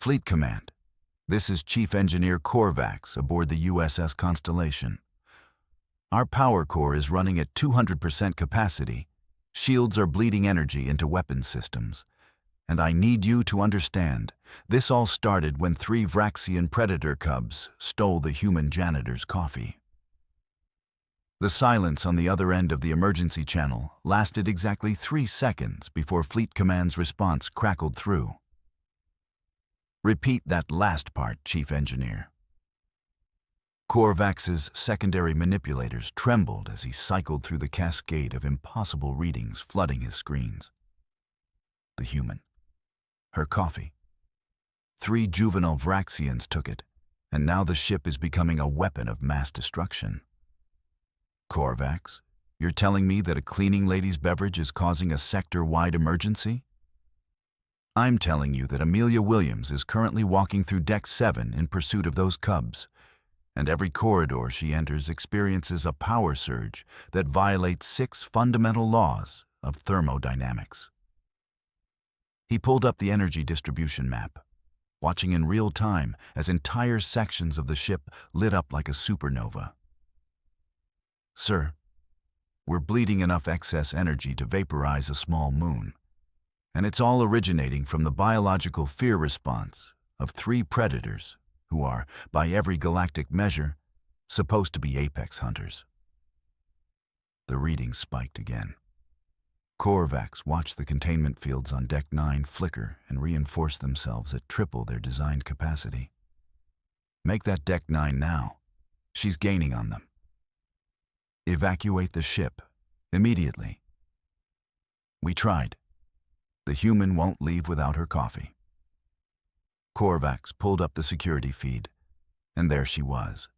Fleet Command. This is Chief Engineer Korvax aboard the USS Constellation. Our power core is running at 200% capacity. Shields are bleeding energy into weapons systems. And I need you to understand, this all started when 3 Vraxian predator cubs stole the human janitor's coffee. The silence on the other end of the emergency channel lasted exactly 3 seconds before Fleet Command's response crackled through. Repeat that last part, Chief Engineer. Korvax's secondary manipulators trembled as he cycled through the cascade of impossible readings flooding his screens. The human. Her coffee. 3 juvenile Vraxians took it, and now the ship is becoming a weapon of mass destruction. Korvax, you're telling me that a cleaning lady's beverage is causing a sector-wide emergency? I'm telling you that Amelia Williams is currently walking through Deck 7 in pursuit of those cubs, and every corridor she enters experiences a power surge that violates 6 fundamental laws of thermodynamics. He pulled up the energy distribution map, watching in real time as entire sections of the ship lit up like a supernova. Sir, we're bleeding enough excess energy to vaporize a small moon, and it's all originating from the biological fear response of 3 predators who are, by every galactic measure, supposed to be apex hunters. The reading spiked again. Korvax watched the containment fields on Deck 9 flicker and reinforce themselves at triple their designed capacity. Make that Deck 9 now. She's gaining on them. Evacuate the ship, immediately. We tried. The human won't leave without her coffee. Korvax pulled up the security feed, and there she was.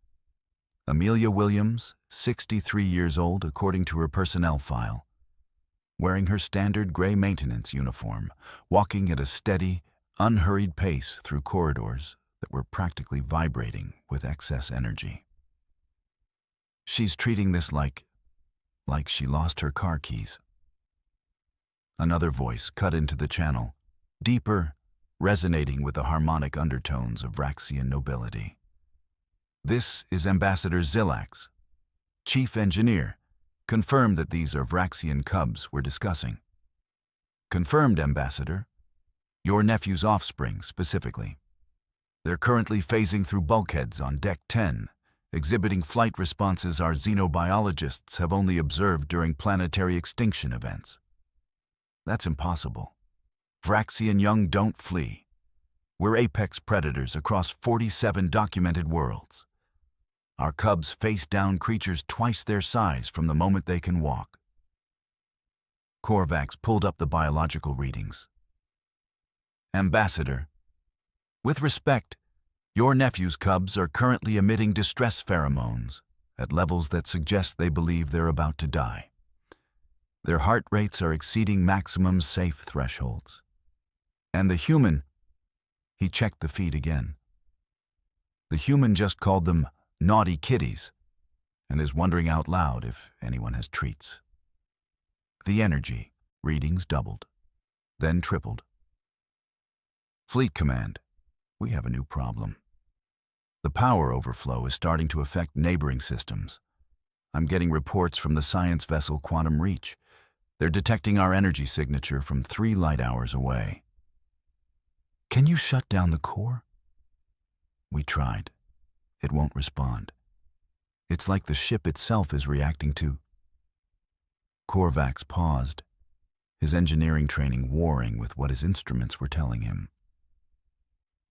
Amelia Williams, 63 years old according to her personnel file, wearing her standard gray maintenance uniform, walking at a steady, unhurried pace through corridors that were practically vibrating with excess energy. She's treating this like she lost her car keys. Another voice cut into the channel, deeper, resonating with the harmonic undertones of Vraxian nobility. This is Ambassador Zillax, Chief Engineer. Confirm that these are Vraxian cubs we're discussing. Confirmed, Ambassador. Your nephew's offspring, specifically. They're currently phasing through bulkheads on Deck 10, exhibiting flight responses our xenobiologists have only observed during planetary extinction events. That's impossible. Vraxian young don't flee. We're apex predators across 47 documented worlds. Our cubs face down creatures twice their size from the moment they can walk. Korvax pulled up the biological readings. Ambassador, with respect, your nephew's cubs are currently emitting distress pheromones at levels that suggest they believe they're about to die. Their heart rates are exceeding maximum safe thresholds. And the human, he checked the feed again. The human just called them naughty kitties and is wondering out loud if anyone has treats. The energy readings doubled, then tripled. Fleet Command, we have a new problem. The power overflow is starting to affect neighboring systems. I'm getting reports from the science vessel Quantum Reach. They're detecting our energy signature from 3 light hours away. Can you shut down the core? We tried. It won't respond. It's like the ship itself is reacting to. Korvax paused, his engineering training warring with what his instruments were telling him.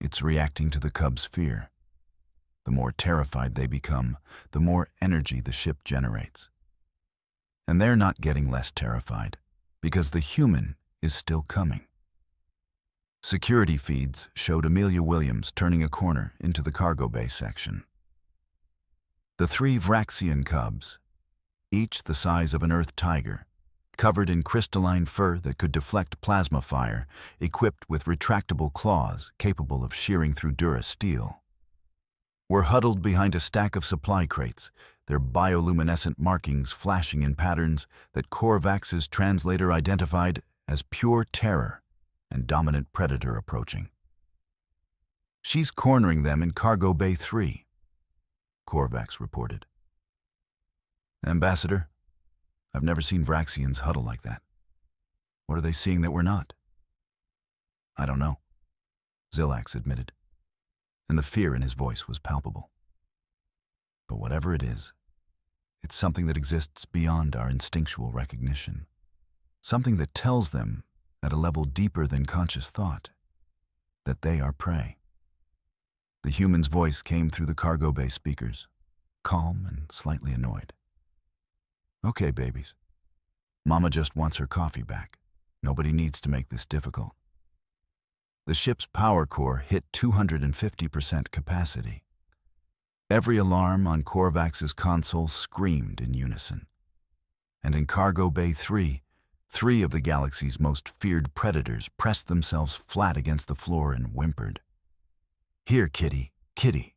It's reacting to the cubs' fear. The more terrified they become, the more energy the ship generates. And they're not getting less terrified, because the human is still coming. Security feeds showed Amelia Williams turning a corner into the cargo bay section. The 3 Vraxian cubs, each the size of an earth tiger, covered in crystalline fur that could deflect plasma fire, equipped with retractable claws capable of shearing through durasteel, were huddled behind a stack of supply crates, their bioluminescent markings flashing in patterns that Korvax's translator identified as pure terror and dominant predator approaching. She's cornering them in Cargo Bay 3, Korvax reported. Ambassador, I've never seen Vraxians huddle like that. What are they seeing that we're not? I don't know, Zilax admitted, and the fear in his voice was palpable. But whatever it is, it's something that exists beyond our instinctual recognition. Something that tells them, at a level deeper than conscious thought, that they are prey. The human's voice came through the cargo bay speakers, calm and slightly annoyed. Okay, babies. Mama just wants her coffee back. Nobody needs to make this difficult. The ship's power core hit 250% capacity. Every alarm on Korvax's console screamed in unison. And in Cargo Bay 3, three of the galaxy's most feared predators pressed themselves flat against the floor and whimpered. Here, kitty, kitty.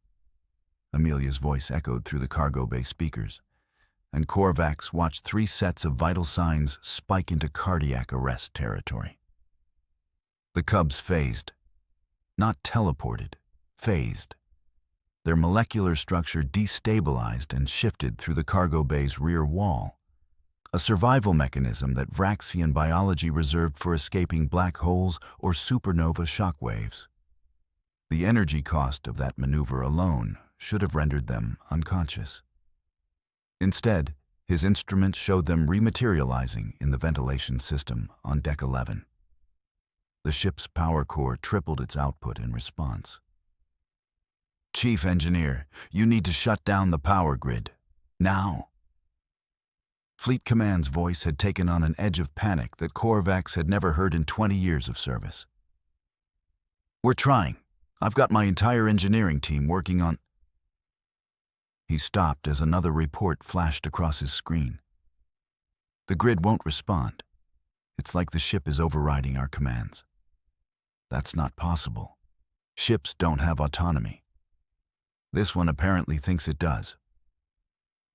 Amelia's voice echoed through the cargo bay speakers, and Korvax watched 3 sets of vital signs spike into cardiac arrest territory. The cubs phased. Not teleported, phased. Their molecular structure destabilized and shifted through the cargo bay's rear wall, a survival mechanism that Vraxian biology reserved for escaping black holes or supernova shockwaves. The energy cost of that maneuver alone should have rendered them unconscious. Instead, his instruments showed them rematerializing in the ventilation system on Deck 11. The ship's power core tripled its output in response. Chief Engineer, you need to shut down the power grid. Now. Fleet Command's voice had taken on an edge of panic that Korvax had never heard in 20 years of service. We're trying. I've got my entire engineering team working on... He stopped as another report flashed across his screen. The grid won't respond. It's like the ship is overriding our commands. That's not possible. Ships don't have autonomy. This one apparently thinks it does.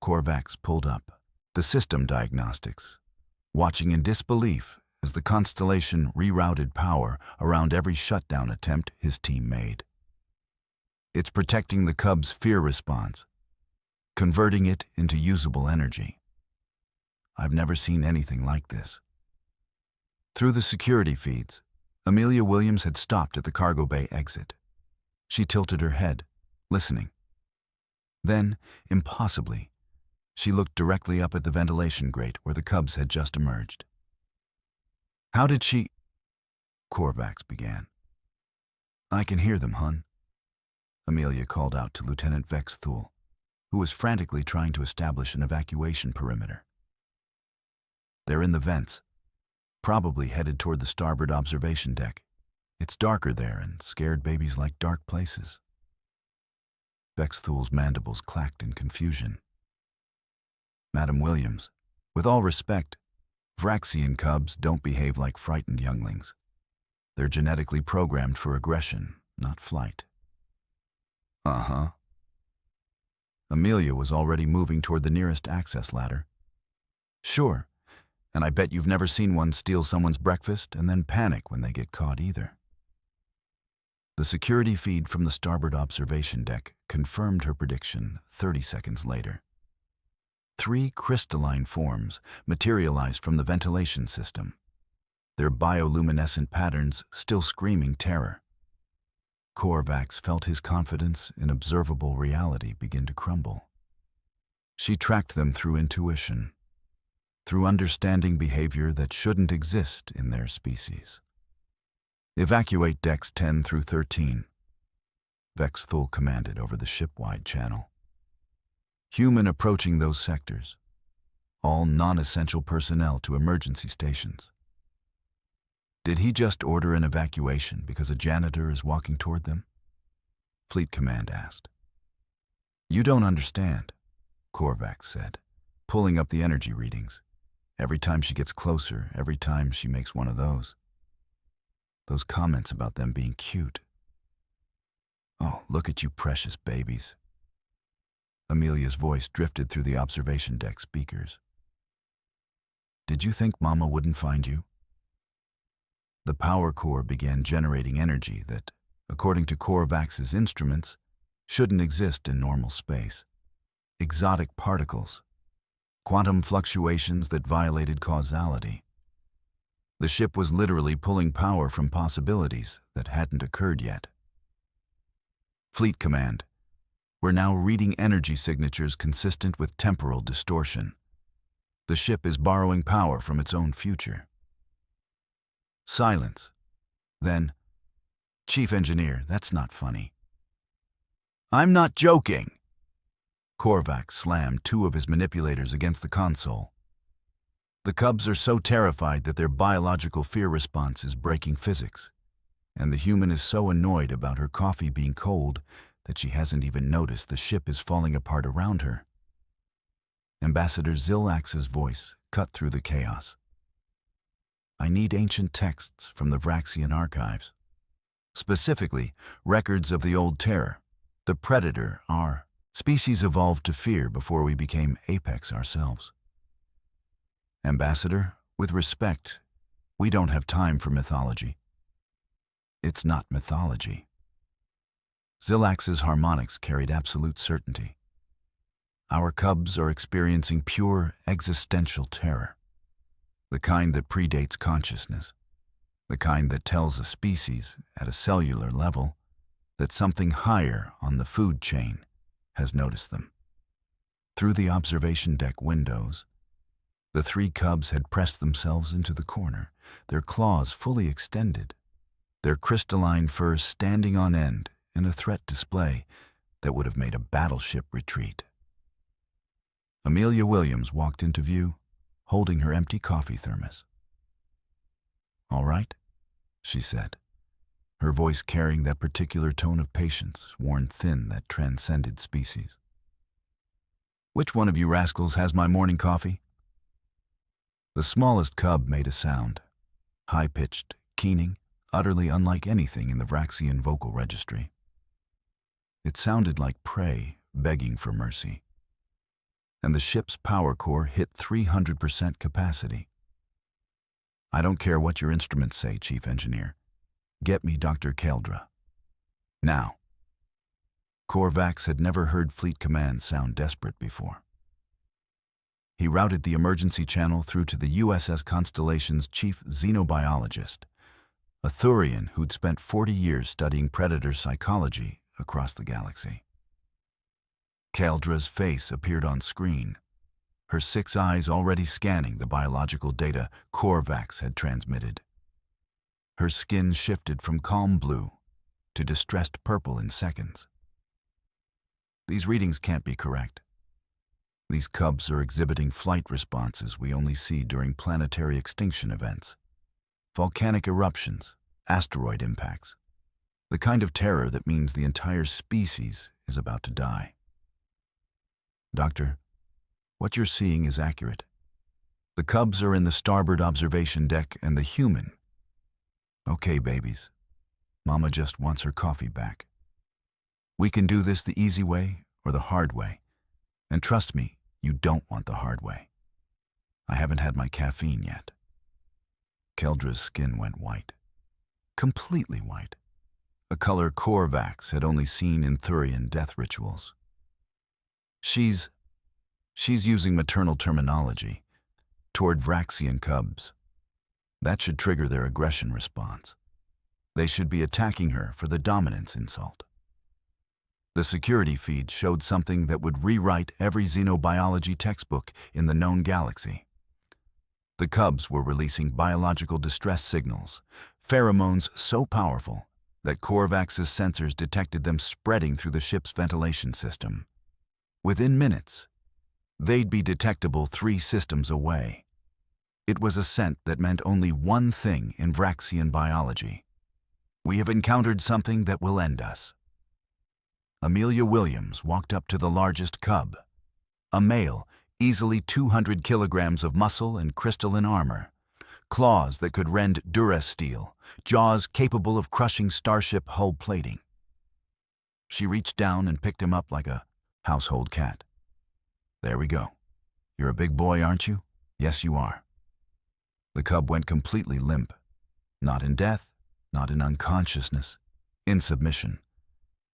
Korvax pulled up the system diagnostics, watching in disbelief as the constellation rerouted power around every shutdown attempt his team made. It's protecting the Cubs' fear response, converting it into usable energy. I've never seen anything like this. Through the security feeds, Amelia Williams had stopped at the cargo bay exit. She tilted her head, listening. Then, impossibly, she looked directly up at the ventilation grate where the Cubs had just emerged. How did she... Korvax began. I can hear them, hun. Amelia called out to Lieutenant Vex Thule, who was frantically trying to establish an evacuation perimeter. They're in the vents, probably headed toward the starboard observation deck. It's darker there, and scared babies like dark places. Vex Thule's mandibles clacked in confusion. Madam Williams, with all respect, Vraxian cubs don't behave like frightened younglings. They're genetically programmed for aggression, not flight. Uh-huh. Amelia was already moving toward the nearest access ladder. Sure, and I bet you've never seen one steal someone's breakfast and then panic when they get caught either. The security feed from the starboard observation deck confirmed her prediction 30 seconds later. 3 crystalline forms materialized from the ventilation system, their bioluminescent patterns still screaming terror. Korvax felt his confidence in observable reality begin to crumble. She tracked them through intuition, through understanding behavior that shouldn't exist in their species. Evacuate decks 10 through 13, Vex Thule commanded over the ship-wide channel. Human approaching those sectors, all non-essential personnel to emergency stations. Did he just order an evacuation because a janitor is walking toward them? Fleet Command asked. You don't understand, Korvax said, pulling up the energy readings. Every time she gets closer, every time she makes one of those. Those comments about them being cute. Oh, look at you precious babies. Amelia's voice drifted through the observation deck speakers. Did you think Mama wouldn't find you? The power core began generating energy that, according to Korvax's instruments, shouldn't exist in normal space. Exotic particles, quantum fluctuations that violated causality. The ship was literally pulling power from possibilities that hadn't occurred yet. Fleet Command, we're now reading energy signatures consistent with temporal distortion. The ship is borrowing power from its own future. Silence. Then, Chief Engineer, that's not funny. I'm not joking. Korvax slammed two of his manipulators against the console. The cubs are so terrified that their biological fear response is breaking physics, and the human is so annoyed about her coffee being cold that she hasn't even noticed the ship is falling apart around her. Ambassador Zilax's voice cut through the chaos. I need ancient texts from the Vraxian archives. Specifically, records of the Old Terror. The Predator, our species evolved to fear before we became apex ourselves. Ambassador, with respect, we don't have time for mythology. It's not mythology. Zilax's harmonics carried absolute certainty. Our cubs are experiencing pure existential terror, the kind that predates consciousness, the kind that tells a species, at a cellular level, that something higher on the food chain has noticed them. Through the observation deck windows, the three cubs had pressed themselves into the corner, their claws fully extended, their crystalline fur standing on end in a threat display that would have made a battleship retreat. Amelia Williams walked into view, holding her empty coffee thermos. All right, she said, her voice carrying that particular tone of patience worn thin that transcended species. Which one of you rascals has my morning coffee? The smallest cub made a sound, high-pitched, keening, utterly unlike anything in the Vraxian vocal registry. It sounded like prey begging for mercy. And the ship's power core hit 300% capacity. I don't care what your instruments say, Chief Engineer. Get me Dr. Keldra. Now. Korvax had never heard Fleet Command sound desperate before. He routed the emergency channel through to the USS Constellation's chief xenobiologist, a Thurian who'd spent 40 years studying predator psychology across the galaxy. Keldra's face appeared on screen, her 6 eyes already scanning the biological data Korvax had transmitted. Her skin shifted from calm blue to distressed purple in seconds. These readings can't be correct. These cubs are exhibiting flight responses we only see during planetary extinction events, volcanic eruptions, asteroid impacts, the kind of terror that means the entire species is about to die. Doctor, what you're seeing is accurate. The cubs are in the starboard observation deck and the human. Okay, babies. Mama just wants her coffee back. We can do this the easy way or the hard way. And trust me, you don't want the hard way. I haven't had my caffeine yet. Keldra's skin went white. Completely white. A color Korvax had only seen in Thurian death rituals. She's using maternal terminology toward Vraxian cubs. That should trigger their aggression response. They should be attacking her for the dominance insult. The security feed showed something that would rewrite every xenobiology textbook in the known galaxy. The cubs were releasing biological distress signals, pheromones so powerful that Korvax's sensors detected them spreading through the ship's ventilation system. Within minutes, they'd be detectable 3 systems away. It was a scent that meant only one thing in Vraxian biology. We have encountered something that will end us. Amelia Williams walked up to the largest cub, a male, easily 200 kilograms of muscle and crystalline armor, claws that could rend durasteel, jaws capable of crushing starship hull plating. She reached down and picked him up like a household cat. There we go. You're a big boy, aren't you? Yes, you are. The cub went completely limp. Not in death, not in unconsciousness, in submission,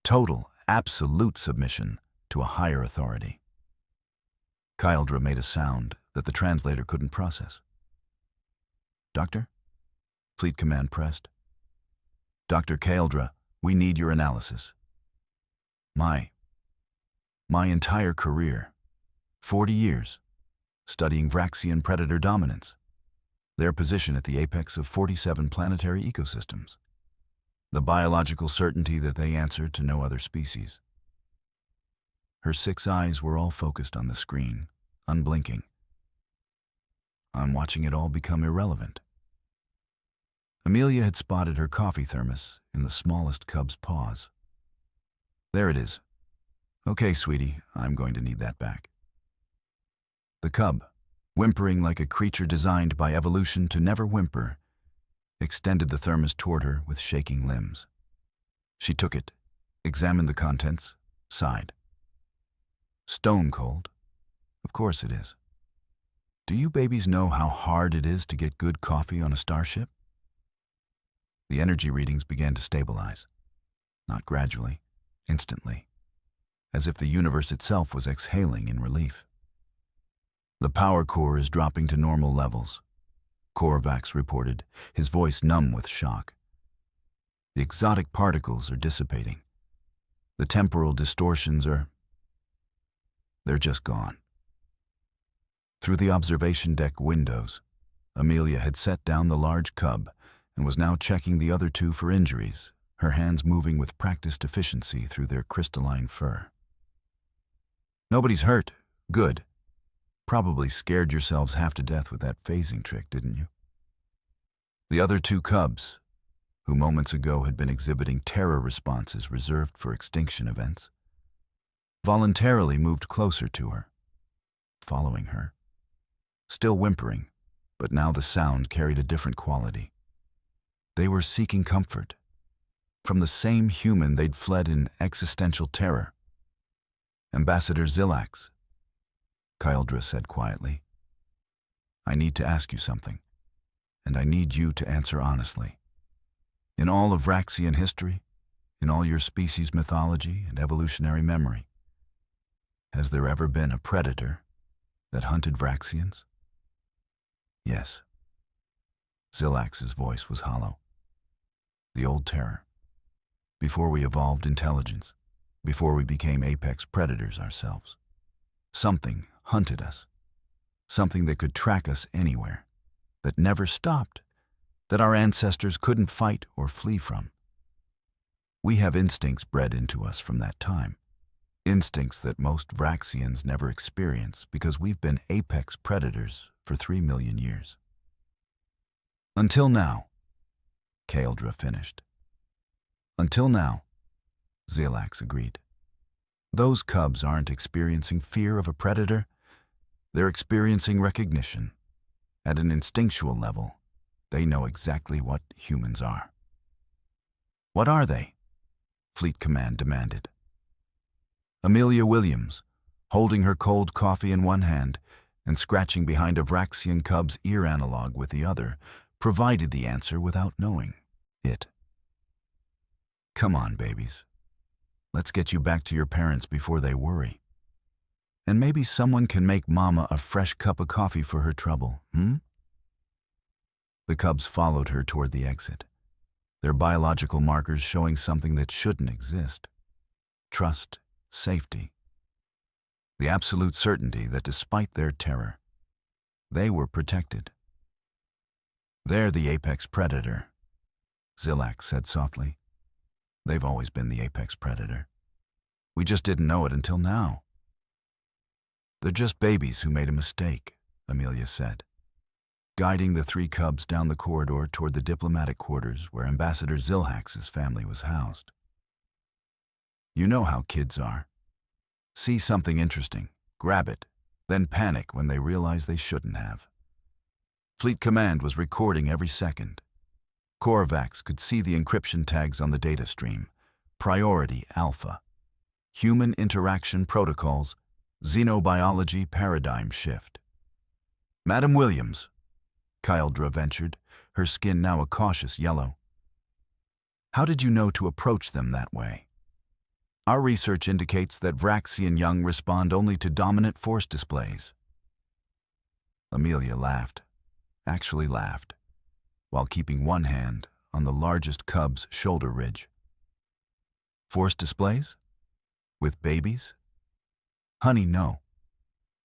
total, absolute submission to a higher authority. Kyldra made a sound that the translator couldn't process. Doctor? Fleet Command pressed. Dr. Kyldra, we need your analysis. My entire career, 40 years, studying Vraxian predator dominance, their position at the apex of 47 planetary ecosystems, the biological certainty that they answer to no other species. Her 6 eyes were all focused on the screen, unblinking. I'm watching it all become irrelevant. Amelia had spotted her coffee thermos in the smallest cub's paws. There it is. Okay, sweetie, I'm going to need that back. The cub, whimpering like a creature designed by evolution to never whimper, extended the thermos toward her with shaking limbs. She took it, examined the contents, sighed. Stone cold. Of course it is. Do you babies know how hard it is to get good coffee on a starship? The energy readings began to stabilize, not gradually, instantly, as if the universe itself was exhaling in relief. The power core is dropping to normal levels, Korvax reported, his voice numb with shock. The exotic particles are dissipating. The temporal distortions they're just gone. Through the observation deck windows, Amelia had set down the large cub and was now checking the other 2 for injuries, her hands moving with practiced efficiency through their crystalline fur. Nobody's hurt. Good. Probably scared yourselves half to death with that phasing trick, didn't you? The other 2 cubs, who moments ago had been exhibiting terror responses reserved for extinction events, voluntarily moved closer to her, following her. Still whimpering, but now the sound carried a different quality. They were seeking comfort from the same human they'd fled in existential terror. Ambassador Zillax, Kyldra said quietly. I need to ask you something, and I need you to answer honestly. In all of Vraxian history, in all your species' mythology and evolutionary memory, has there ever been a predator that hunted Vraxians? Yes. Zillax's voice was hollow. The old terror. Before we evolved intelligence, before we became apex predators ourselves. Something hunted us. Something that could track us anywhere. That never stopped. That our ancestors couldn't fight or flee from. We have instincts bred into us from that time. Instincts that most Vraxians never experience because we've been apex predators for 3 million years. Until now, Kyldra finished. Until now, Zillax agreed. Those cubs aren't experiencing fear of a predator. They're experiencing recognition. At an instinctual level, they know exactly what humans are. What are they? Fleet Command demanded. Amelia Williams, holding her cold coffee in one hand and scratching behind a Vraxian cub's ear analog with the other, provided the answer without knowing it. Come on, babies. Let's get you back to your parents before they worry. And maybe someone can make Mama a fresh cup of coffee for her trouble, The cubs followed her toward the exit, their biological markers showing something that shouldn't exist. Trust, safety. The absolute certainty that despite their terror, they were protected. They're the apex predator, Zillax said softly. They've always been the apex predator. We just didn't know it until now. They're just babies who made a mistake, Amelia said, guiding the 3 cubs down the corridor toward the diplomatic quarters where Ambassador Zillax's family was housed. You know how kids are. See something interesting, grab it, then panic when they realize they shouldn't have. Fleet Command was recording every second. Korvax could see the encryption tags on the data stream. Priority Alpha. Human Interaction Protocols. Xenobiology Paradigm Shift. Madam Williams, Kyldra ventured, her skin now a cautious yellow. How did you know to approach them that way? Our research indicates that Vraxian young respond only to dominant force displays. Amelia laughed, actually laughed, while keeping one hand on the largest cub's shoulder ridge. Force displays? With babies? Honey, no.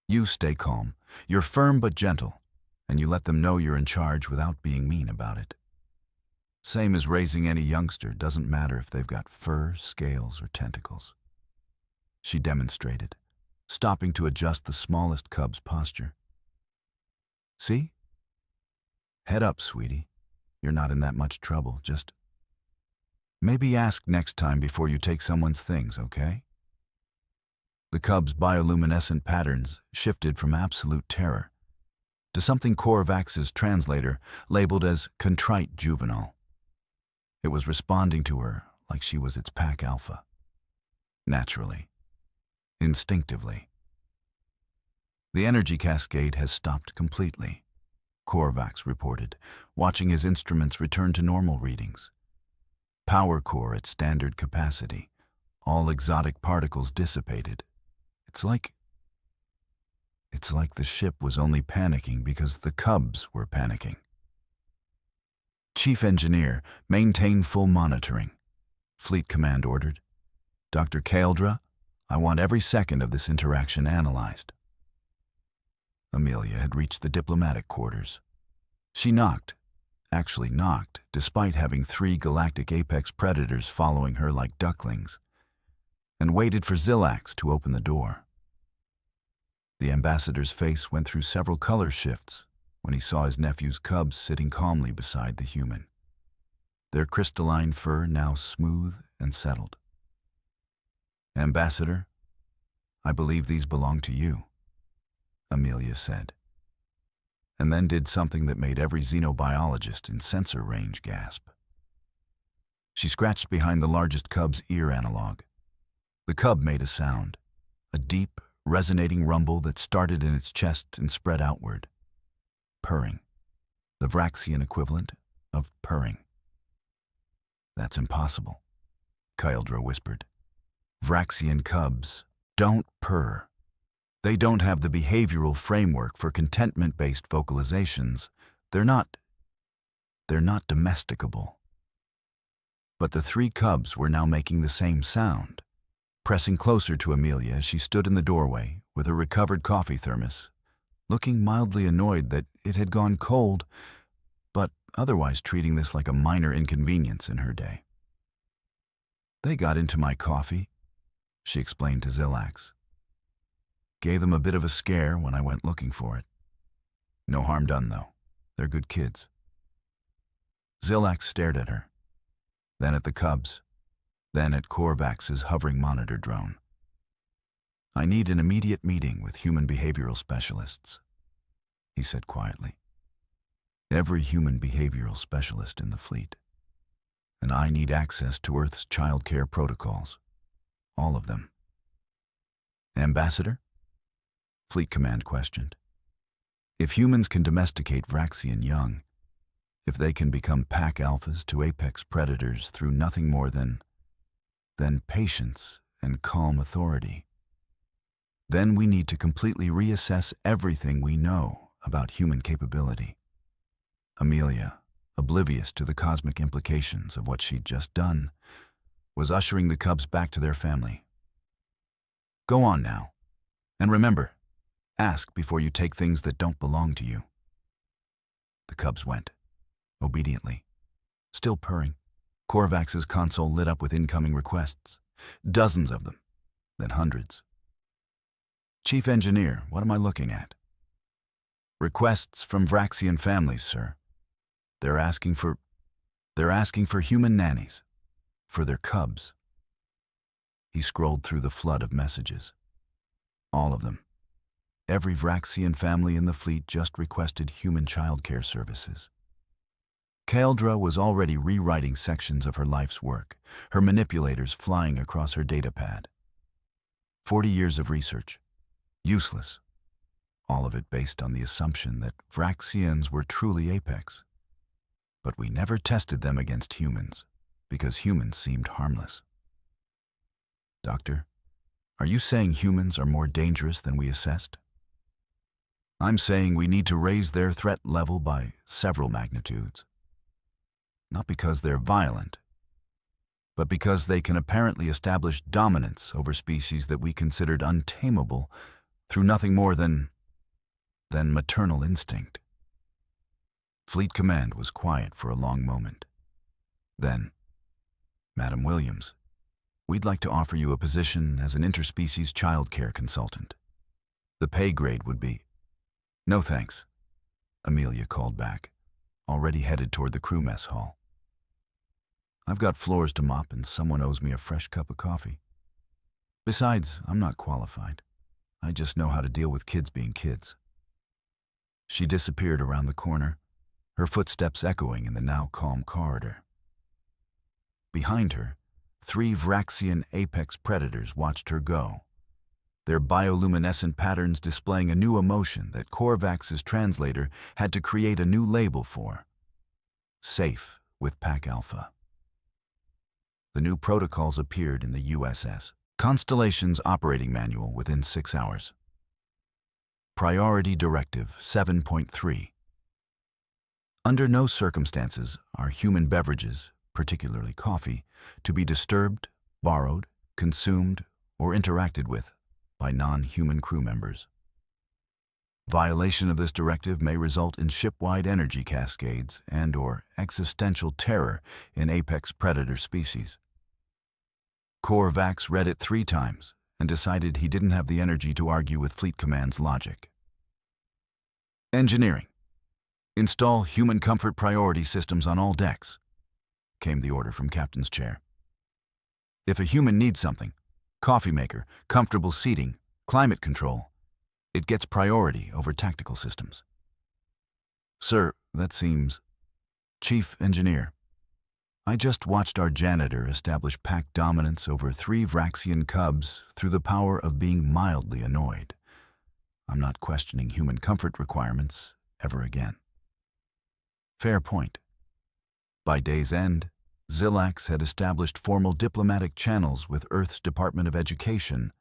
You stay calm. You're firm but gentle, and you let them know you're in charge without being mean about it. Same as raising any youngster, doesn't matter if they've got fur, scales, or tentacles. She demonstrated, stopping to adjust the smallest cub's posture. See? Head up, sweetie. You're not in that much trouble, just maybe ask next time before you take someone's things, okay? The cub's bioluminescent patterns shifted from absolute terror to something Korvax's translator labeled as contrite juvenile. It was responding to her like she was its pack alpha. Naturally. Instinctively. The energy cascade has stopped completely, Korvax reported, watching his instruments return to normal readings. Power core at standard capacity. All exotic particles dissipated. It's like the ship was only panicking because the cubs were panicking. Chief Engineer, maintain full monitoring. Fleet Command ordered. Dr. Kaeldra, I want every second of this interaction analyzed. Amelia had reached the diplomatic quarters. She knocked, despite having 3 galactic apex predators following her like ducklings, and waited for Zillax to open the door. The ambassador's face went through several color shifts when he saw his nephew's cubs sitting calmly beside the human, their crystalline fur now smooth and settled. Ambassador, I believe these belong to you, Amelia said, and then did something that made every xenobiologist in sensor range gasp. She scratched behind the largest cub's ear analog. The cub made a sound, a deep, resonating rumble that started in its chest and spread outward. Purring, the Vraxian equivalent of purring. That's impossible, Kaeldra whispered. Vraxian cubs don't purr. They don't have the behavioral framework for contentment-based vocalizations. They're not domesticable. But the 3 cubs were now making the same sound, pressing closer to Amelia as she stood in the doorway with her recovered coffee thermos, looking mildly annoyed that it had gone cold, but otherwise treating this like a minor inconvenience in her day. They got into my coffee, she explained to Zillax. Gave them a bit of a scare when I went looking for it. No harm done, though. They're good kids. Zillax stared at her, then at the cubs, then at Korvax's hovering monitor drone. I need an immediate meeting with human behavioral specialists, he said quietly. Every human behavioral specialist in the fleet. And I need access to Earth's child care protocols. All of them. Ambassador? Fleet Command questioned. If humans can domesticate Vraxian young, if they can become pack alphas to apex predators through nothing more than patience and calm authority, then we need to completely reassess everything we know about human capability. Amelia, oblivious to the cosmic implications of what she'd just done, was ushering the cubs back to their family. Go on now. And remember, ask before you take things that don't belong to you. The cubs went, obediently, still purring. Korvax's console lit up with incoming requests, dozens of them, then hundreds. Chief Engineer, what am I looking at? Requests from Vraxian families, sir. They're asking for human nannies, for their cubs. He scrolled through the flood of messages. All of them. Every Vraxian family in the fleet just requested human childcare services. Kaeldra was already rewriting sections of her life's work, her manipulators flying across her datapad. 40 years of research. Useless. All of it based on the assumption that Vraxians were truly apex. But we never tested them against humans. because humans seemed harmless. Doctor, are you saying humans are more dangerous than we assessed? I'm saying we need to raise their threat level by several magnitudes. Not because they're violent, but because they can apparently establish dominance over species that we considered untamable through nothing more than maternal instinct. Fleet Command was quiet for a long moment. Then, Madam Williams, we'd like to offer you a position as an interspecies childcare consultant. The pay grade would be... No thanks, Amelia called back, already headed toward the crew mess hall. I've got floors to mop and someone owes me a fresh cup of coffee. Besides, I'm not qualified. I just know how to deal with kids being kids. She disappeared around the corner, her footsteps echoing in the now calm corridor. Behind her, 3 Vraxian apex predators watched her go, their bioluminescent patterns displaying a new emotion that Korvax's translator had to create a new label for. Safe with Pack Alpha. The new protocols appeared in the USS Constellation's operating manual within 6 hours. Priority Directive 7.3. Under no circumstances are human beverages, particularly coffee, to be disturbed, borrowed, consumed, or interacted with by non-human crew members. Violation of this directive may result in ship-wide energy cascades and/or existential terror in apex predator species. Korvax read it 3 times and decided he didn't have the energy to argue with Fleet Command's logic. Engineering. Install human comfort priority systems on all decks, came the order from Captain's chair. If a human needs something, coffee maker, comfortable seating, climate control, it gets priority over tactical systems. Sir, that seems... Chief Engineer, I just watched our janitor establish pack dominance over 3 Vraxian cubs through the power of being mildly annoyed. I'm not questioning human comfort requirements ever again. Fair point. By day's end, Zilax had established formal diplomatic channels with Earth's Department of Education,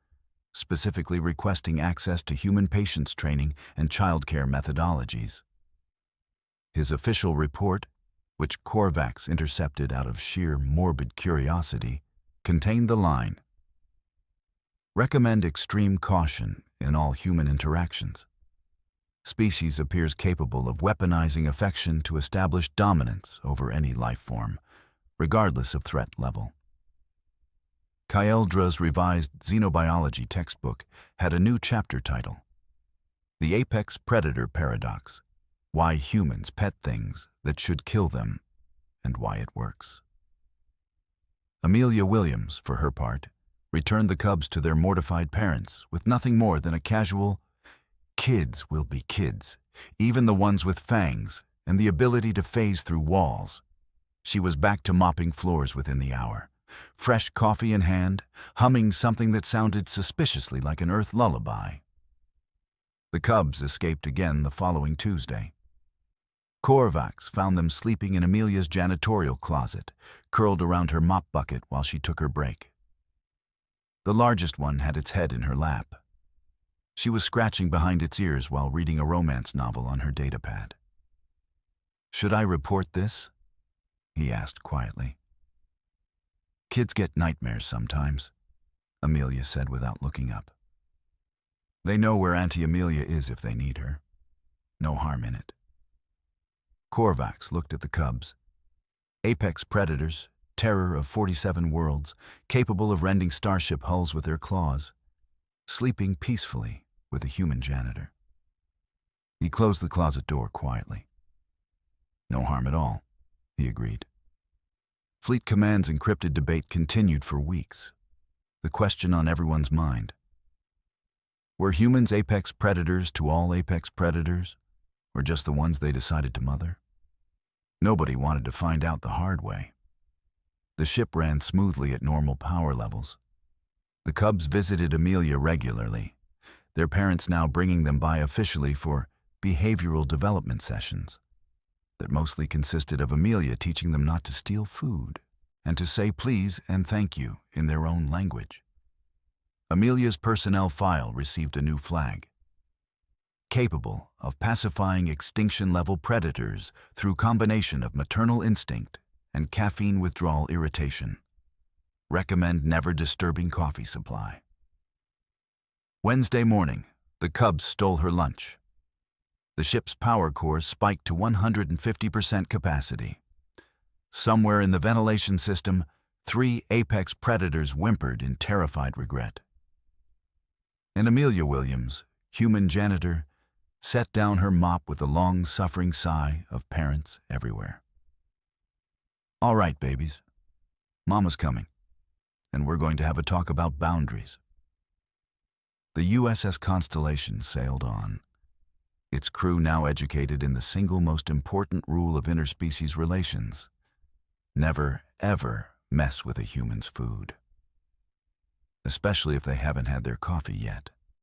specifically requesting access to human patients training and childcare methodologies. His official report, which Korvax intercepted out of sheer morbid curiosity, contained the line, "Recommend extreme caution in all human interactions. Species appears capable of weaponizing affection to establish dominance over any life form, regardless of threat level." Kyeldra's revised xenobiology textbook had a new chapter title, "The Apex Predator Paradox: Why Humans Pet Things That Should Kill Them, and Why It Works." Amelia Williams, for her part, returned the cubs to their mortified parents with nothing more than a casual, "Kids will be kids, even the ones with fangs and the ability to phase through walls." She was back to mopping floors within the hour, fresh coffee in hand, humming something that sounded suspiciously like an Earth lullaby. The cubs escaped again the following Tuesday. Korvax found them sleeping in Amelia's janitorial closet, curled around her mop bucket while she took her break. The largest one had its head in her lap. She was scratching behind its ears while reading a romance novel on her datapad. "Should I report this?" he asked quietly. "Kids get nightmares sometimes," Amelia said without looking up. "They know where Auntie Amelia is if they need her. No harm in it." Korvax looked at the cubs. Apex predators, terror of 47 worlds, capable of rending starship hulls with their claws, sleeping peacefully with a human janitor. He closed the closet door quietly. "No harm at all," he agreed. Fleet Command's encrypted debate continued for weeks. The question on everyone's mind: were humans apex predators to all apex predators, or just the ones they decided to mother? Nobody wanted to find out the hard way. The ship ran smoothly at normal power levels. The cubs visited Amelia regularly, their parents now bringing them by officially for behavioral development sessions that mostly consisted of Amelia teaching them not to steal food and to say please and thank you in their own language. Amelia's personnel file received a new flag. Capable of pacifying extinction-level predators through combination of maternal instinct and caffeine withdrawal irritation. Recommend never disturbing coffee supply. Wednesday morning, the Cubs stole her lunch. The ship's power core spiked to 150% capacity. Somewhere in the ventilation system, 3 apex predators whimpered in terrified regret. And Amelia Williams, human janitor, set down her mop with the long-suffering sigh of parents everywhere. All right, babies. Mama's coming, and we're going to have a talk about boundaries. The USS Constellation sailed on, its crew now educated in the single most important rule of interspecies relations: never, ever mess with a human's food, especially if they haven't had their coffee yet.